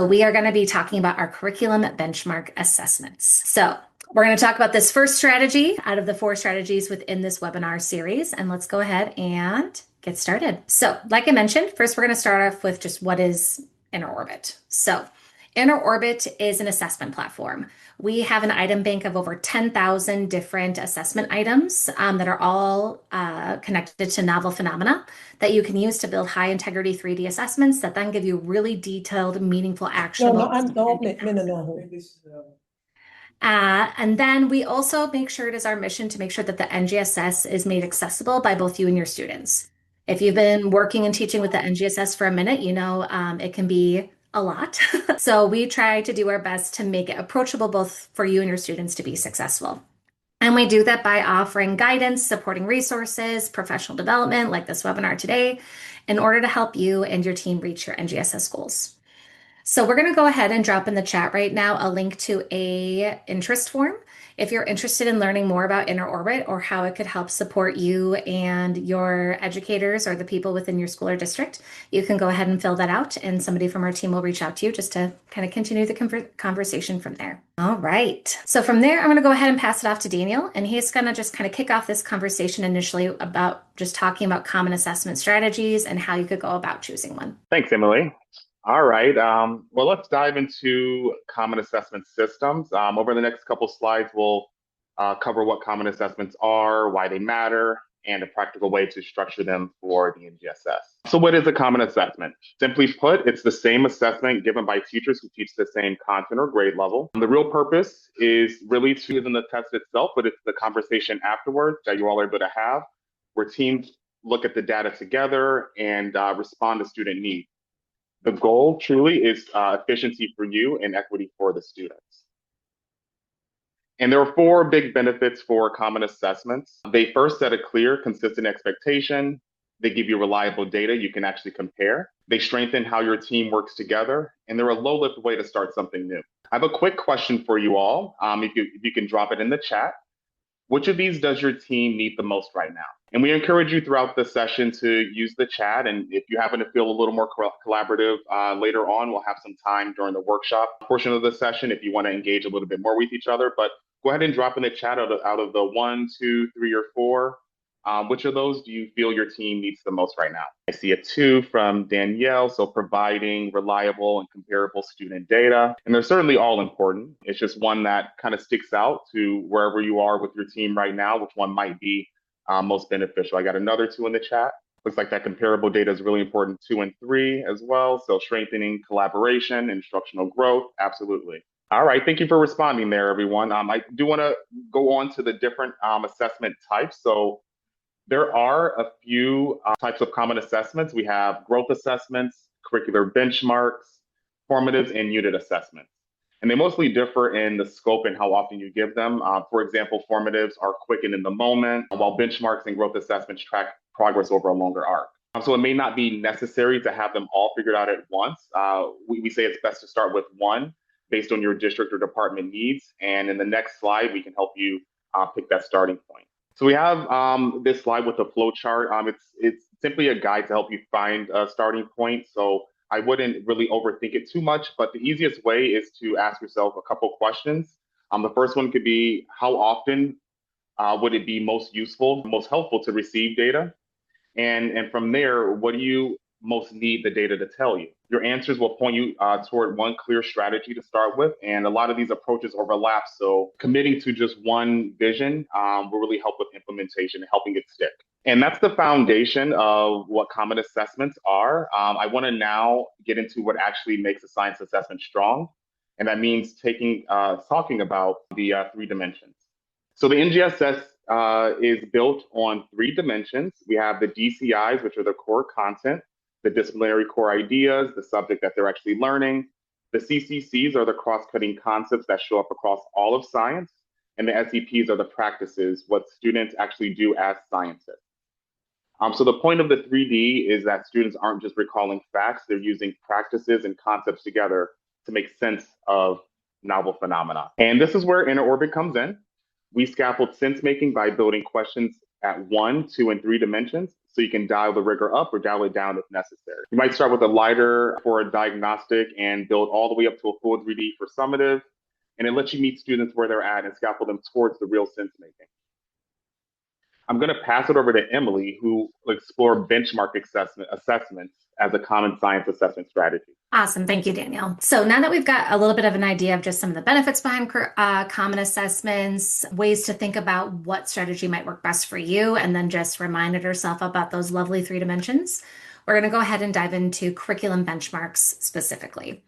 We are going to be talking about our curriculum benchmark assessments. So we're going to talk about this first strategy out of the 4 strategies within this webinar series, and let's go ahead and get started. So like I mentioned, first we're going to start off with just what is InterOrbit. So InterOrbit is an assessment platform. We have an item bank of over 10,000 different assessment items that are all connected to novel phenomena that you can use to build high integrity 3D assessments that then give you really detailed, meaningful, actionable. And then we also make sure it is our mission to make sure that the NGSS is made accessible by both you and your students. If you've been working and teaching with the NGSS for a minute, you know it can be a lot. So we try to do our best to make it approachable both for you and your students to be successful. And we do that by offering guidance, supporting resources, professional development like this webinar today, in order to help you and your team reach your NGSS goals. So we're going to go ahead and drop in the chat right now a link to a interest form. If you're interested in learning more about InterOrbit or how it could help support you and your educators or the people within your school or district, you can go ahead and fill that out and somebody from our team will reach out to you just to kind of continue the conversation from there. All right. So from there, I'm going to go ahead and pass it off to Daniel, and he's going to just kind of kick off this conversation initially about just talking about common assessment strategies and how you could go about choosing one. Thanks, Emily. All right, well, let's dive into common assessment systems. Over the next couple slides, we'll cover what common assessments are, why they matter, and a practical way to structure them for the NGSS. So what is a common assessment? Simply put, it's the same assessment given by teachers who teach the same content or grade level. The real purpose is really to isn't the test itself, but it's the conversation afterwards that you all are able to have, where teams look at the data together and respond to student needs. The goal truly is efficiency for you and equity for the students. And there are 4 big benefits for common assessments. They first set a clear, consistent expectation. They give you reliable data you can actually compare. They strengthen how your team works together. And they're a low-lift way to start something new. I have a quick question for you all, if you can drop it in the chat. Which of these does your team need the most right now? And we encourage you throughout the session to use the chat. And if you happen to feel a little more collaborative later on, we'll have some time during the workshop portion of the session if you want to engage a little bit more with each other. But go ahead and drop in the chat out of the 1, 2, 3, or 4. Which of those do you feel your team needs the most right now? I see a 2 from Danielle, so providing reliable and comparable student data. And they're certainly all important. It's just one that kind of sticks out to wherever you are with your team right now, which one might be most beneficial. I got another 2 in the chat. Looks like that comparable data is really important, 2 and 3 as well. So strengthening collaboration, instructional growth, absolutely. All right, thank you for responding there, everyone. I do want to go on to the different assessment types. So there are a few types of common assessments. We have growth assessments, curricular benchmarks, formatives, and unit assessments. And they mostly differ in the scope and how often you give them. For example, formatives are quick and in the moment, while benchmarks and growth assessments track progress over a longer arc. So it may not be necessary to have them all figured out at once. We say it's best to start with one based on your district or department needs. And in the next slide, we can help you pick that starting point. So we have this slide with a flow chart. It's simply a guide to help you find a starting point. So I wouldn't really overthink it too much, but the easiest way is to ask yourself a couple questions. The first one could be, how often would it be most useful, most helpful to receive data? And from there, what do you most need the data to tell you? Your answers will point you toward one clear strategy to start with. And a lot of these approaches overlap. So committing to just one vision will really help with implementation and helping it stick. And that's the foundation of what common assessments are. I want to now get into what actually makes a science assessment strong. And that means talking about the 3 dimensions. So the NGSS is built on 3 dimensions. We have the DCIs, which are the core content, the disciplinary core ideas, the subject that they're actually learning. The CCCs are the cross-cutting concepts that show up across all of science. And the SEPs are the practices, what students actually do as scientists. So the point of the 3D is that students aren't just recalling facts, they're using practices and concepts together to make sense of novel phenomena. And this is where InterOrbit comes in. We scaffold sense-making by building questions at 1, 2, and 3 dimensions, so you can dial the rigor up or dial it down if necessary. You might start with a lighter for a diagnostic and build all the way up to a full 3D for summative, and it lets you meet students where they're at and scaffold them towards the real sense making. I'm going to pass it over to Emily, who will explore benchmark assessments as a common science assessment strategy. Awesome. Thank you, Daniel. So now that we've got a little bit of an idea of just some of the benefits behind common assessments, ways to think about what strategy might work best for you, and then just reminded yourself about those lovely 3 dimensions, we're going to go ahead and dive into curriculum benchmarks specifically.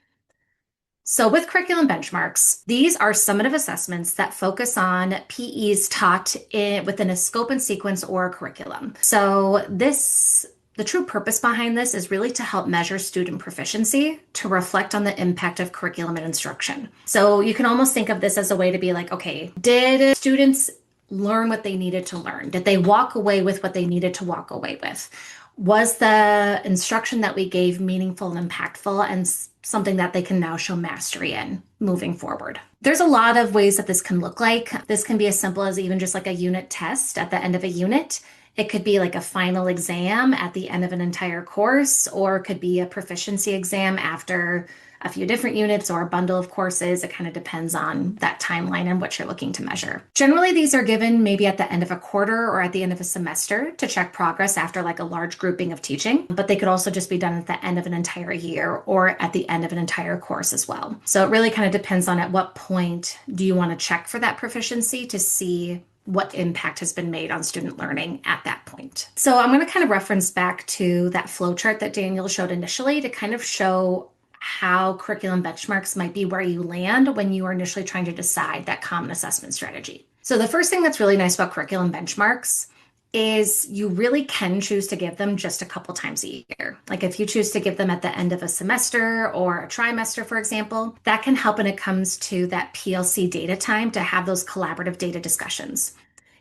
So with curriculum benchmarks, these are summative assessments that focus on PEs taught within a scope and sequence or a curriculum. So the true purpose behind this is really to help measure student proficiency to reflect on the impact of curriculum and instruction. So you can almost think of this as a way to be like, okay, did students learn what they needed to learn? Did they walk away with what they needed to walk away with? Was the instruction that we gave meaningful and impactful and something that they can now show mastery in moving forward? There's a lot of ways that this can look like. This can be as simple as even just like a unit test at the end of a unit. It could be like a final exam at the end of an entire course, or it could be a proficiency exam after a few different units or a bundle of courses. It kind of depends on that timeline and what you're looking to measure. Generally, these are given maybe at the end of a quarter or at the end of a semester to check progress after like a large grouping of teaching, but they could also just be done at the end of an entire year or at the end of an entire course as well. So it really kind of depends on at what point do you want to check for that proficiency to see what impact has been made on student learning at that point. So I'm going to kind of reference back to that flow chart that Daniel showed initially to kind of show how curriculum benchmarks might be where you land when you are initially trying to decide that common assessment strategy. So the first thing that's really nice about curriculum benchmarks is you really can choose to give them just a couple times a year. Like if you choose to give them at the end of a semester or a trimester, for example, that can help when it comes to that PLC data time to have those collaborative data discussions.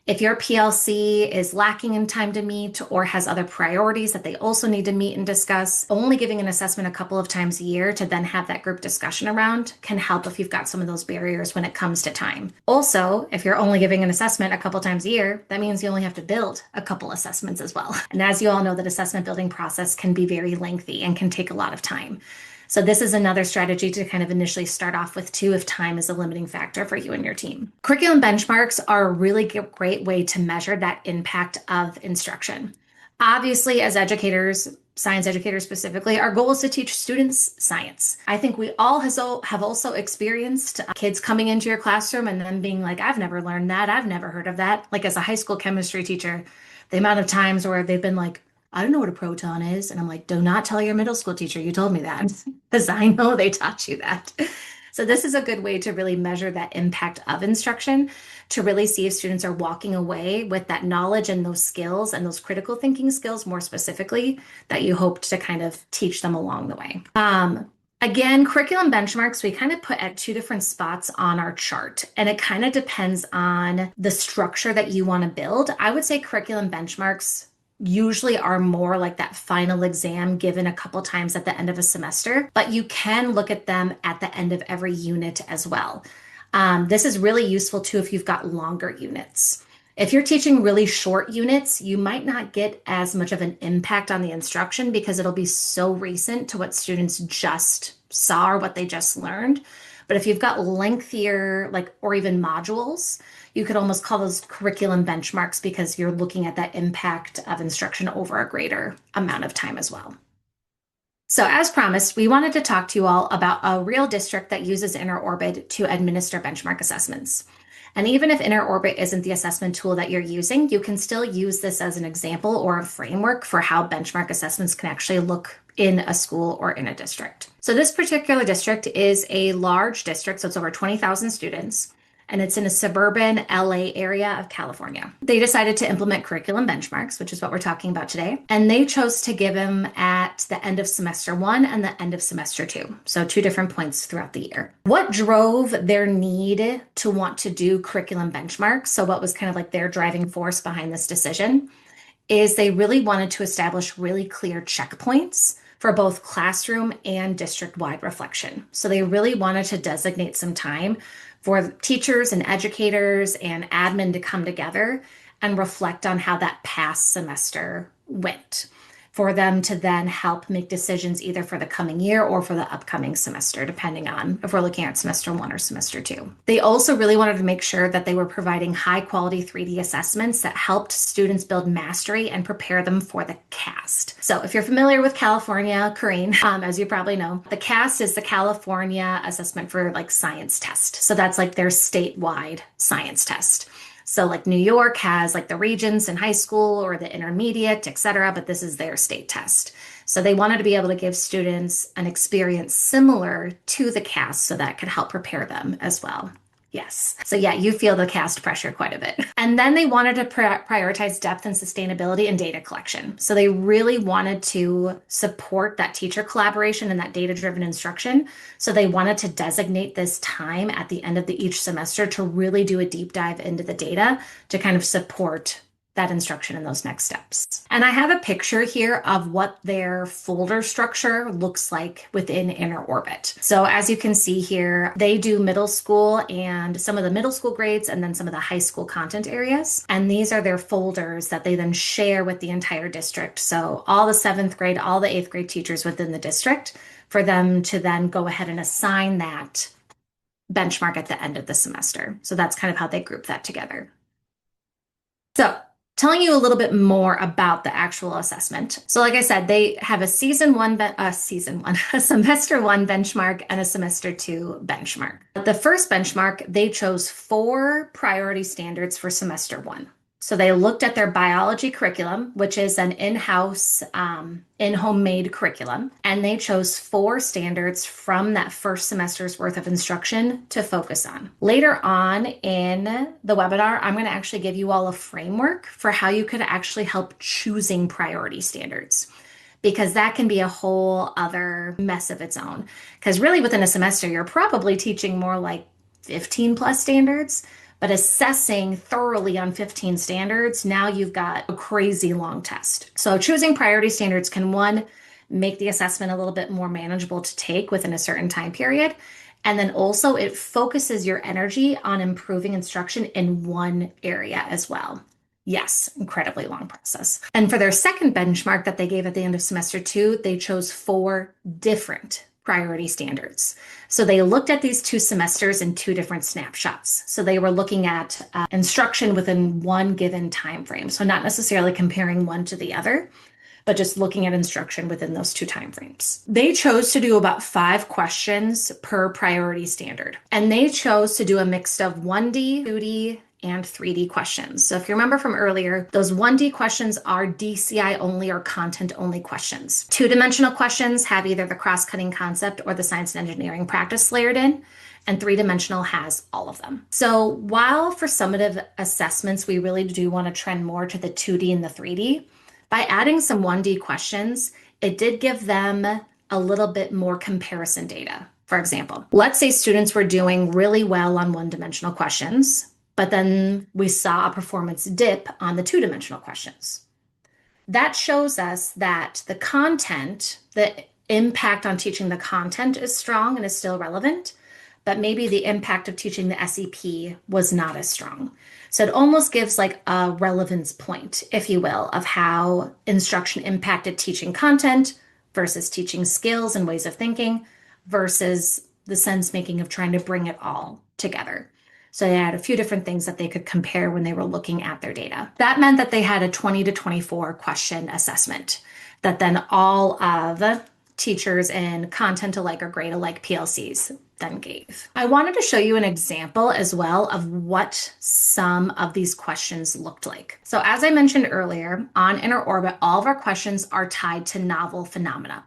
If your PLC is lacking in time to meet or has other priorities that they also need to meet and discuss, only giving an assessment a couple of times a year to then have that group discussion around can help if you've got some of those barriers when it comes to time. Also, if you're only giving an assessment a couple times a year, that means you only have to build a couple assessments as well. And as you all know, that assessment building process can be very lengthy and can take a lot of time. So this is another strategy to kind of initially start off with too, if time is a limiting factor for you and your team. Curriculum benchmarks are a really great way to measure that impact of instruction. Obviously, as educators, science educators specifically, our goal is to teach students science. I think we all have also experienced kids coming into your classroom and then being like, I've never learned that. I've never heard of that. Like as a high school chemistry teacher, the amount of times where they've been like, I don't know what a proton is. And I'm like, do not tell your middle school teacher you told me that, because I know they taught you that. So this is a good way to really measure that impact of instruction, to really see if students are walking away with that knowledge and those skills and those critical thinking skills more specifically that you hoped to kind of teach them along the way. Again, curriculum benchmarks, we kind of put at 2 different spots on our chart, and it kind of depends on the structure that you want to build. I would say curriculum benchmarks usually are more like that final exam given a couple times at the end of a semester, but you can look at them at the end of every unit as well. This is really useful too if you've got longer units. If you're teaching really short units, you might not get as much of an impact on the instruction because it'll be so recent to what students just saw or what they just learned. But if you've got lengthier, like, or even modules, you could almost call those curriculum benchmarks because you're looking at that impact of instruction over a greater amount of time as well. So as promised, we wanted to talk to you all about a real district that uses InterOrbit to administer benchmark assessments. And even if InterOrbit isn't the assessment tool that you're using, you can still use this as an example or a framework for how benchmark assessments can actually look in a school or in a district. So this particular district is a large district, so it's over 20,000 students, and it's in a suburban LA area of California. They decided to implement curriculum benchmarks, which is what we're talking about today, and they chose to give them at the end of semester 1 and the end of semester 2, so 2 different points throughout the year. What drove their need to want to do curriculum benchmarks, so what was kind of like their driving force behind this decision, is they really wanted to establish really clear checkpoints for both classroom and district-wide reflection. So they really wanted to designate some time for teachers and educators and admin to come together and reflect on how that past semester went, for them to then help make decisions either for the coming year or for the upcoming semester, depending on if we're looking at semester one or semester two. They also really wanted to make sure that they were providing high quality 3D assessments that helped students build mastery and prepare them for the CAST. So if you're familiar with California, Corrine, as you probably know, the CAST is the California Assessment for like Science Test. So that's like their statewide science test. So like New York has like the regions in high school or the intermediate, et cetera, but this is their state test. So they wanted to be able to give students an experience similar to the CAST so that could help prepare them as well. Yes. So yeah, you feel the CAST pressure quite a bit. And then they wanted to prioritize depth and sustainability and data collection. So they really wanted to support that teacher collaboration and that data-driven instruction. So they wanted to designate this time at the end of each semester to really do a deep dive into the data to kind of support that instruction in those next steps. And I have a picture here of what their folder structure looks like within Inner Orbit. So as you can see here, they do middle school and some of the middle school grades and then some of the high school content areas. And these are their folders that they then share with the entire district. So all the 7th grade, all the 8th grade teachers within the district, for them to then go ahead and assign that benchmark at the end of the semester. So that's kind of how they group that together. So telling you a little bit more about the actual assessment. So like I said, they have a semester one benchmark and a semester two benchmark. The first benchmark, they chose 4 priority standards for semester one. So they looked at their biology curriculum, which is an in-house, in-home made curriculum, and they chose 4 standards from that first semester's worth of instruction to focus on. Later on in the webinar, I'm going to actually give you all a framework for how you could actually help choosing priority standards, because that can be a whole other mess of its own. Because really within a semester, you're probably teaching more like 15 plus standards. But assessing thoroughly on 15 standards, now you've got a crazy long test. So choosing priority standards can, one, make the assessment a little bit more manageable to take within a certain time period. And then also it focuses your energy on improving instruction in one area as well. Yes, incredibly long process. And for their second benchmark that they gave at the end of semester 2, they chose 4 different priority standards. So they looked at these 2 semesters in 2 different snapshots. So they were looking at instruction within one given time frame. So not necessarily comparing one to the other, but just looking at instruction within those 2 time frames. They chose to do about 5 questions per priority standard. And they chose to do a mix of 1D, 2D, and 3D questions. So if you remember from earlier, those 1D questions are DCI only or content only questions. 2-dimensional questions have either the cross-cutting concept or the science and engineering practice layered in, and 3-dimensional has all of them. So while for summative assessments, we really do want to trend more to the 2D and the 3D, by adding some 1D questions, it did give them a little bit more comparison data. For example, let's say students were doing really well on 1-dimensional questions, but then we saw a performance dip on the 2-dimensional questions. That shows us that the content, the impact on teaching the content is strong and is still relevant, but maybe the impact of teaching the SEP was not as strong. So it almost gives like a relevance point, if you will, of how instruction impacted teaching content versus teaching skills and ways of thinking versus the sense making of trying to bring it all together. So they had a few different things that they could compare when they were looking at their data. That meant that they had a 20 to 24 question assessment that then all of teachers in content alike or grade alike PLCs then gave. I wanted to show you an example as well of what some of these questions looked like. So as I mentioned earlier, on Inner Orbit, all of our questions are tied to novel phenomena.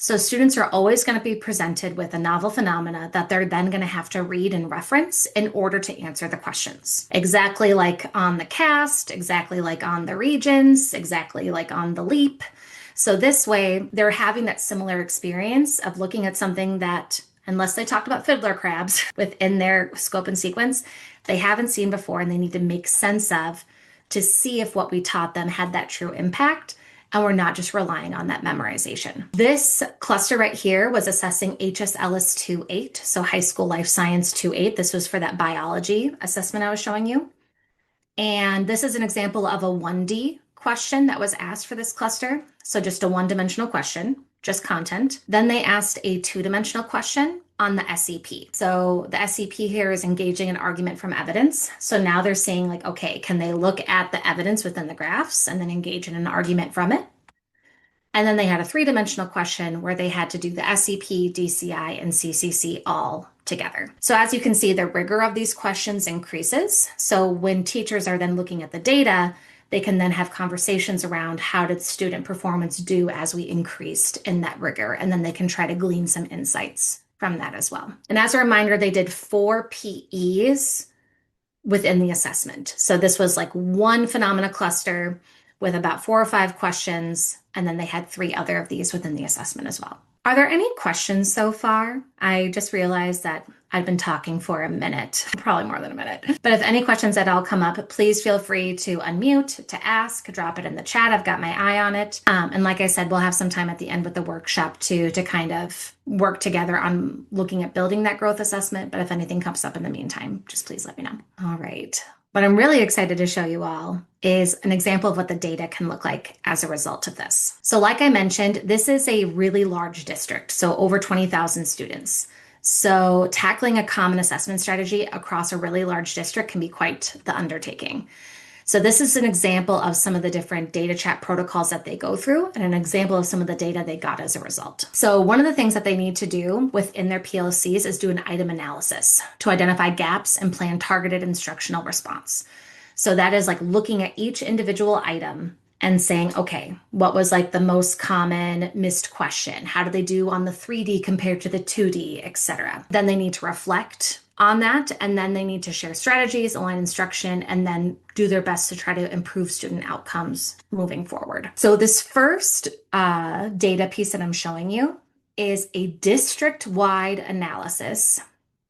So students are always going to be presented with a novel phenomena that they're then going to have to read and reference in order to answer the questions. Exactly like on the CAST, exactly like on the regions, exactly like on the LEAP. So this way, they're having that similar experience of looking at something that, unless they talked about fiddler crabs within their scope and sequence, they haven't seen before and they need to make sense of to see if what we taught them had that true impact. And we're not just relying on that memorization. This cluster right here was assessing HSLS 2.8, so High School Life Science 2.8. This was for that biology assessment I was showing you. And this is an example of a 1D question that was asked for this cluster. So just a one-dimensional question, just content. Then they asked a two-dimensional question on the SEP. So the SEP here is engaging an argument from evidence. So now they're saying like, okay, can they look at the evidence within the graphs and then engage in an argument from it? And then they had a three-dimensional question where they had to do the SEP, DCI, and CCC all together. So as you can see, the rigor of these questions increases. So when teachers are then looking at the data, they can then have conversations around how did student performance do as we increased in that rigor, and then they can try to glean some insights from that as well. And as a reminder, they did 4 PEs within the assessment. So this was like one phenomena cluster with about 4 or 5 questions, and then they had 3 other of these within the assessment as well. Are there any questions so far? I just realized that I've been talking for a minute, probably more than a minute. But if any questions at all come up, please feel free to unmute, to ask, drop it in the chat. I've got my eye on it. And like I said, we'll have some time at the end with the workshop too, to kind of work together on looking at building that growth assessment. But if anything comes up in the meantime, just please let me know. All right. What I'm really excited to show you all is an example of what the data can look like as a result of this. So like I mentioned, this is a really large district, so over 20,000 students. So tackling a common assessment strategy across a really large district can be quite the undertaking. So this is an example of some of the different data chat protocols that they go through and an example of some of the data they got as a result. So one of the things that they need to do within their PLCs is do an item analysis to identify gaps and plan targeted instructional response. So that is like looking at each individual item and saying, okay, what was like the most common missed question? How do they do on the 3D compared to the 2D, et cetera? Then they need to reflect on that, and then they need to share strategies, align instruction, and then do their best to try to improve student outcomes moving forward. So this first data piece that I'm showing you is a district-wide analysis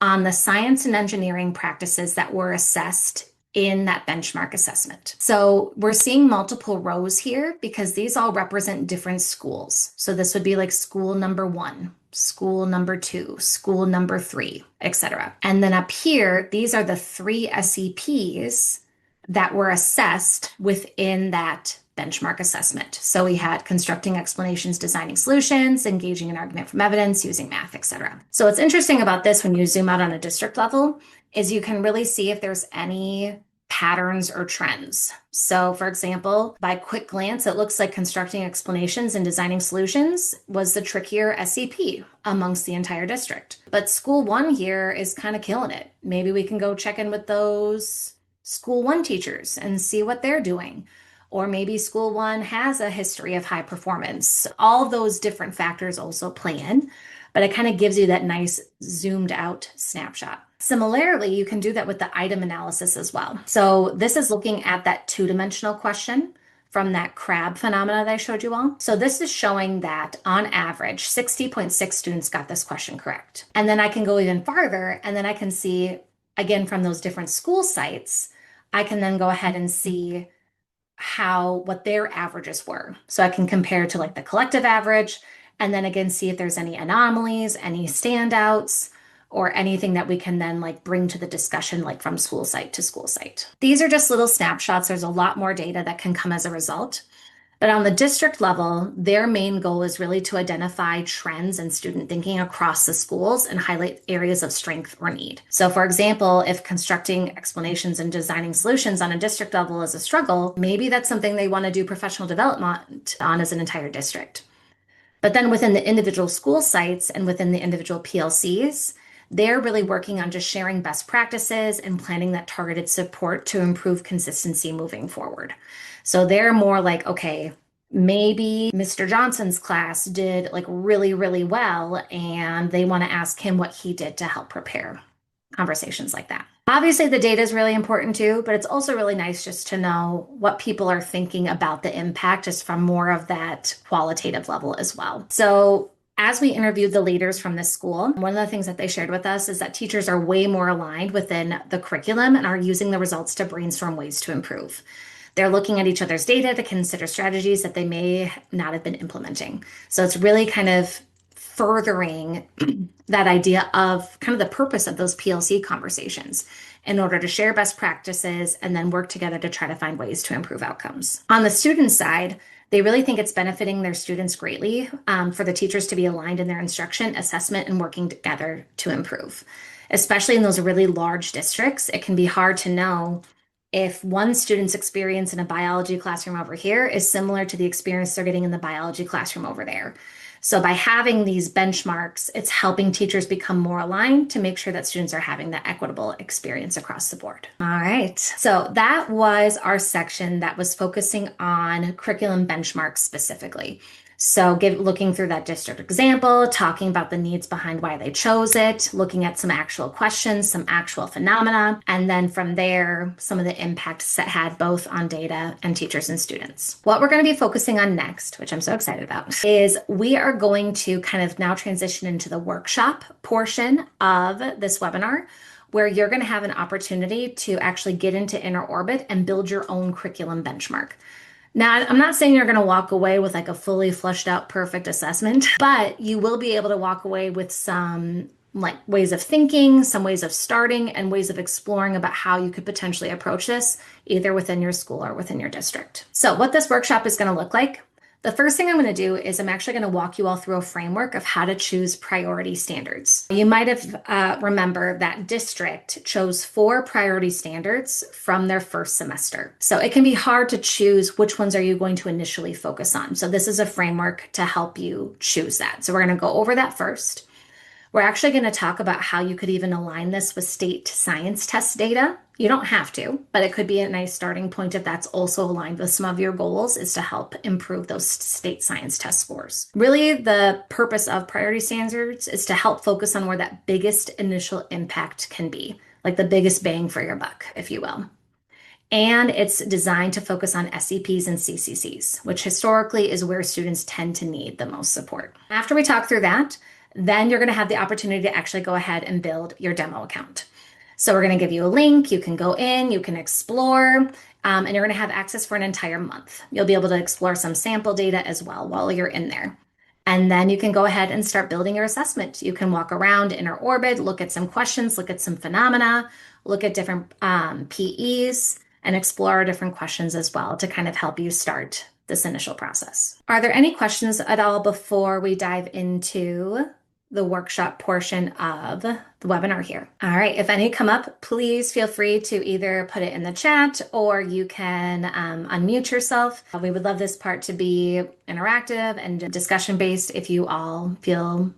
on the science and engineering practices that were assessed in that benchmark assessment. So we're seeing multiple rows here because these all represent different schools. So this would be like school number 1, school number 2, school number 3, etc. And then up here, these are the 3 SEPs that were assessed within that benchmark assessment. So we had constructing explanations, designing solutions, engaging in argument from evidence, using math, etc. So what's interesting about this when you zoom out on a district level is you can really see if there's any patterns or trends. So for example, by quick glance, it looks like constructing explanations and designing solutions was the trickier SEP amongst the entire district. But school 1 here is kind of killing it. Maybe we can go check in with those school 1 teachers and see what they're doing. Or maybe school 1 has a history of high performance. All those different factors also play in, but it kind of gives you that nice zoomed out snapshot. Similarly, you can do that with the item analysis as well. So this is looking at that 2-dimensional question from that crab phenomena that I showed you all. So this is showing that on average, 60.6 students got this question correct. And then I can go even farther, and then I can see, again, from those different school sites, I can then go ahead and see what their averages were. So I can compare to like the collective average, and then again, see if there's any anomalies, any standouts, or anything that we can then like bring to the discussion, like from school site to school site. These are just little snapshots. There's a lot more data that can come as a result. But on the district level, their main goal is really to identify trends in student thinking across the schools and highlight areas of strength or need. So for example, if constructing explanations and designing solutions on a district level is a struggle, maybe that's something they want to do professional development on as an entire district. But then within the individual school sites and within the individual PLCs, they're really working on just sharing best practices and planning that targeted support to improve consistency moving forward. So they're more like, okay, maybe Mr. Johnson's class did like really, really well, and they want to ask him what he did to help prepare. Conversations like that. Obviously, the data is really important too, but it's also really nice just to know what people are thinking about the impact just from more of that qualitative level as well. So as we interviewed the leaders from this school, one of the things that they shared with us is that teachers are way more aligned within the curriculum and are using the results to brainstorm ways to improve. They're looking at each other's data to consider strategies that they may not have been implementing. So it's really kind of furthering that idea of kind of the purpose of those PLC conversations in order to share best practices and then work together to try to find ways to improve outcomes. On the student side, they really think it's benefiting their students greatly for the teachers to be aligned in their instruction, assessment, and working together to improve. Especially in those really large districts, it can be hard to know if one student's experience in a biology classroom over here is similar to the experience they're getting in the biology classroom over there. So by having these benchmarks, it's helping teachers become more aligned to make sure that students are having that equitable experience across the board. All right. So that was our section that was focusing on curriculum benchmarks specifically. So looking through that district example, talking about the needs behind why they chose it, looking at some actual questions, some actual phenomena, and then from there, some of the impacts that had both on data and teachers and students. What we're going to be focusing on next, which I'm so excited about, is we are going to kind of now transition into the workshop portion of this webinar, where you're going to have an opportunity to actually get into Inner Orbit and build your own curriculum benchmark. Now, I'm not saying you're going to walk away with like a fully fleshed out perfect assessment, but you will be able to walk away with some like ways of thinking, some ways of starting, and ways of exploring about how you could potentially approach this either within your school or within your district. So what this workshop is going to look like, the first thing I'm going to do is I'm actually going to walk you all through a framework of how to choose priority standards. You might have remember that district chose 4 priority standards from their first semester. So it can be hard to choose which ones are you going to initially focus on. So this is a framework to help you choose that. So we're going to go over that first. We're actually going to talk about how you could even align this with state science test data. You don't have to, but it could be a nice starting point if that's also aligned with some of your goals, is to help improve those state science test scores. Really, the purpose of priority standards is to help focus on where that biggest initial impact can be, like the biggest bang for your buck, if you will. And it's designed to focus on SEPs and CCCs, which historically is where students tend to need the most support. After we talk through that, then you're going to have the opportunity to actually go ahead and build your demo account. So we're going to give you a link. You can go in, you can explore, and you're going to have access for an entire month. You'll be able to explore some sample data as well while you're in there. And then you can go ahead and start building your assessment. You can walk around Inner Orbit, look at some questions, look at some phenomena, look at different PEs, and explore different questions as well to kind of help you start this initial process. Are there any questions at all before we dive into the workshop portion of the webinar here? All right, if any come up, please feel free to either put it in the chat or you can unmute yourself. We would love this part to be interactive and discussion based if you all feel,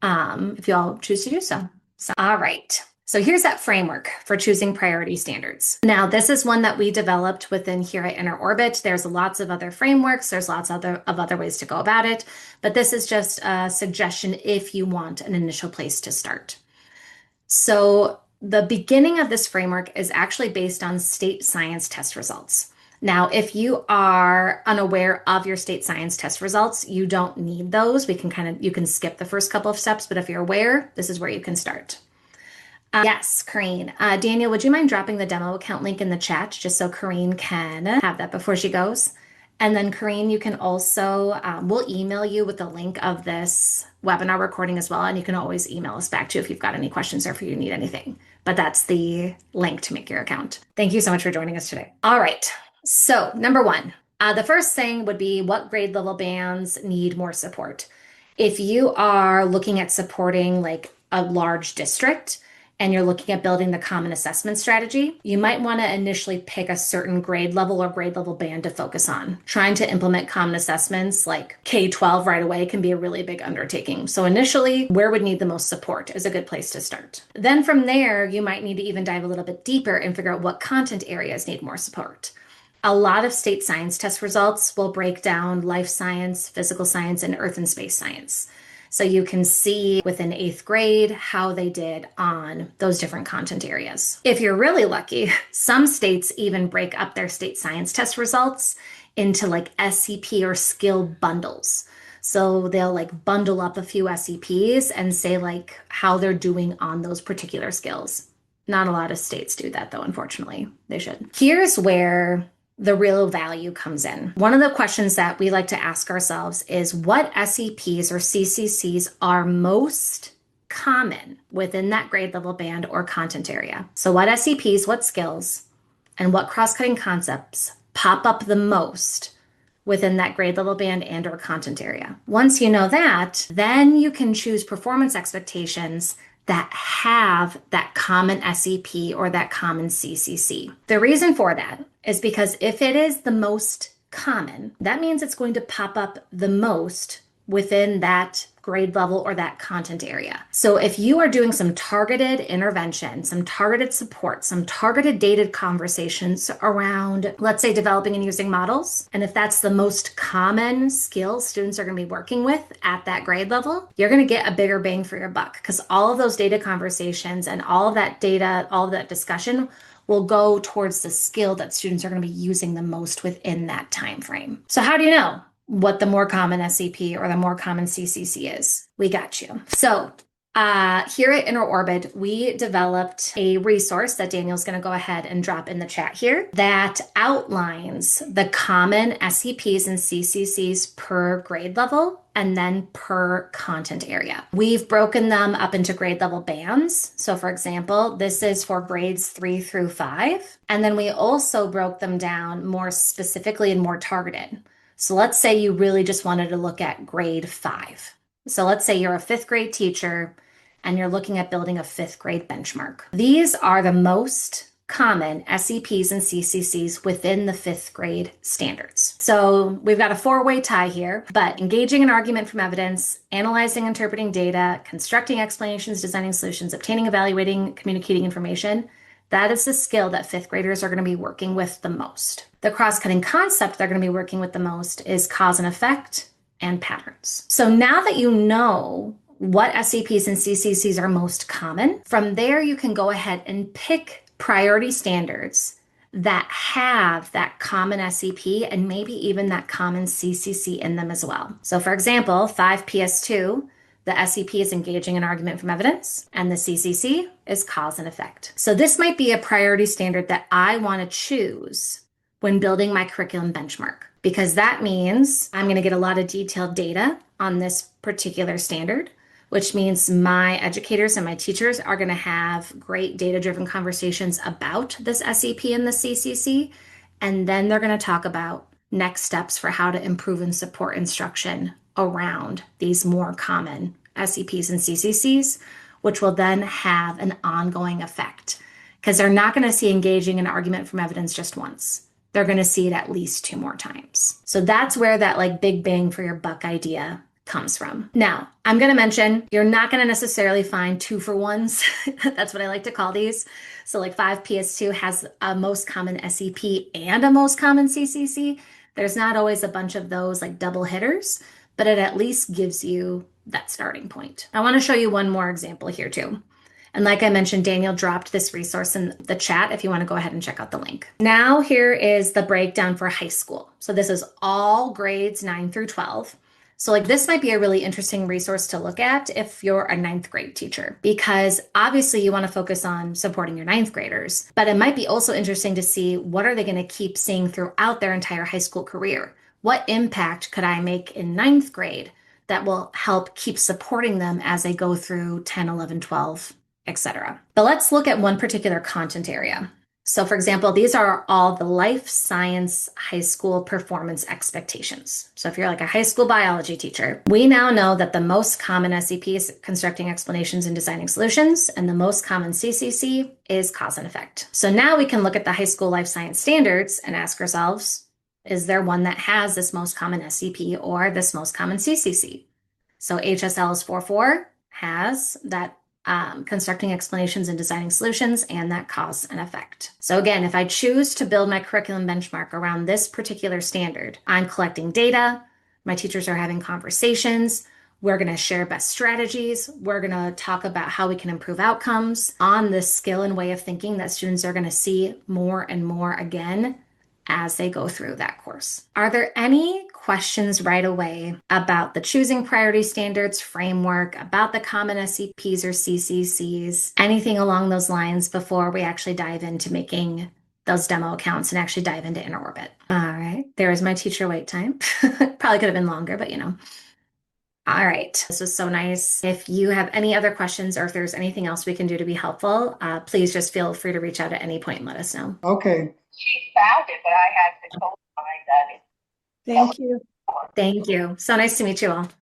if you all choose to do so. All right. So here's that framework for choosing priority standards. Now, this is one that we developed within here at Inner Orbit. There's lots of other frameworks. There's lots of other ways to go about it, but this is just a suggestion if you want an initial place to start. So the beginning of this framework is actually based on state science test results. Now, if you are unaware of your state science test results, you don't need those. You can skip the first couple of steps, but if you're aware, this is where you can start. Yes, Corrine. Daniel, would you mind dropping the demo account link in the chat just so Corrine can have that before she goes? And then Corrine, you can also, we'll email you with the link of this webinar recording as well. And you can always email us back too if you've got any questions or if you need anything. But that's the link to make your account. Thank you so much for joining us today. All right. So number 1, the first thing would be what grade level bands need more support. If you are looking at supporting like a large district, and you're looking at building the common assessment strategy, you might want to initially pick a certain grade level or grade level band to focus on. Trying to implement common assessments like K-12 right away can be a really big undertaking. So initially, where would need the most support is a good place to start. Then from there, you might need to even dive a little bit deeper and figure out what content areas need more support. A lot of state science test results will break down life science, physical science, and earth and space science. So you can see within 8th grade how they did on those different content areas. If you're really lucky, some states even break up their state science test results into like SCP or skill bundles. So they'll like bundle up a few SCPs and say like how they're doing on those particular skills. Not a lot of states do that though, unfortunately. They should. Here's where the real value comes in. One of the questions that we like to ask ourselves is what SEPs or CCCs are most common within that grade level band or content area. So what SEPs, what skills, and what cross-cutting concepts pop up the most within that grade level band and or content area. Once you know that, then you can choose performance expectations that have that common SEP or that common CCC. The reason for that is because if it is the most common, that means it's going to pop up the most within that grade level or that content area. So if you are doing some targeted intervention, some targeted support, some targeted dated conversations around, let's say, developing and using models, and if that's the most common skill students are going to be working with at that grade level, you're going to get a bigger bang for your buck because all of those data conversations and all of that data, all of that discussion will go towards the skill that students are going to be using the most within that time frame. So how do you know what the more common SEP or the more common CCC is? We got you. So here at InterOrbit, we developed a resource that Daniel's going to go ahead and drop in the chat here that outlines the common SEPs and CCCs per grade level and then per content area. We've broken them up into grade level bands. So for example, this is for grades 3 through 5. And then we also broke them down more specifically and more targeted. So let's say you really just wanted to look at grade 5. So let's say you're a 5th grade teacher and you're looking at building a 5th grade benchmark. These are the most common SEPs and CCCs within the 5th grade standards. So we've got a 4-way tie here, but engaging in argument from evidence, analyzing, interpreting data, constructing explanations, designing solutions, obtaining, evaluating, communicating information, that is the skill that 5th graders are going to be working with the most. The cross-cutting concept they're going to be working with the most is cause and effect and patterns. So now that you know what SEPs and CCCs are most common, from there you can go ahead and pick priority standards that have that common SEP and maybe even that common CCC in them as well. So for example, 5PS2, the SEP is engaging in argument from evidence, and the CCC is cause and effect. So this might be a priority standard that I want to choose when building my curriculum benchmark, because that means I'm going to get a lot of detailed data on this particular standard, which means my educators and my teachers are going to have great data-driven conversations about this SEP and the CCC, and then they're going to talk about next steps for how to improve and support instruction around these more common SEPs and CCCs, which will then have an ongoing effect because they're not going to see engaging in argument from evidence just once. They're going to see it at least 2 more times. So that's where that like big bang for your buck idea comes from. Now, I'm going to mention you're not going to necessarily find 2-for-1s. That's what I like to call these. So like 5PS2 has a most common SEP and a most common CCC. There's not always a bunch of those like double hitters, but it at least gives you that starting point. I want to show you one more example here too. And like I mentioned, Daniel dropped this resource in the chat if you want to go ahead and check out the link. Now here is the breakdown for high school. So this is all grades 9 through 12. So like this might be a really interesting resource to look at if you're a 9th grade teacher, because obviously you want to focus on supporting your 9th graders, but it might be also interesting to see what are they going to keep seeing throughout their entire high school career. What impact could I make in 9th grade that will help keep supporting them as they go through 10, 11, 12, etc. But let's look at one particular content area. So for example, these are all the life science high school performance expectations. So if you're like a high school biology teacher, we now know that the most common SEP is constructing explanations and designing solutions, and the most common CCC is cause and effect. So now we can look at the high school life science standards and ask ourselves, is there one that has this most common SEP or this most common CCC? So HSL's 4.4 has that constructing explanations and designing solutions and that cause and effect. So again, if I choose to build my curriculum benchmark around this particular standard, I'm collecting data, my teachers are having conversations, we're going to share best strategies, we're going to talk about how we can improve outcomes on this skill and way of thinking that students are going to see more and more again as they go through that course. Are there any questions right away about the choosing priority standards framework, about the common SEPs or CCCs, anything along those lines before we actually dive into making those demo accounts and actually dive into inner orbit. All right, there's my teacher wait time. Probably could have been longer, but you know. All right, this was so nice. If you have any other questions or if there's anything else we can do to be helpful, please just feel free to reach out at any point and let us know. Okay. She found it, but I had to go find that. Thank you. Thank you. So nice to meet you all.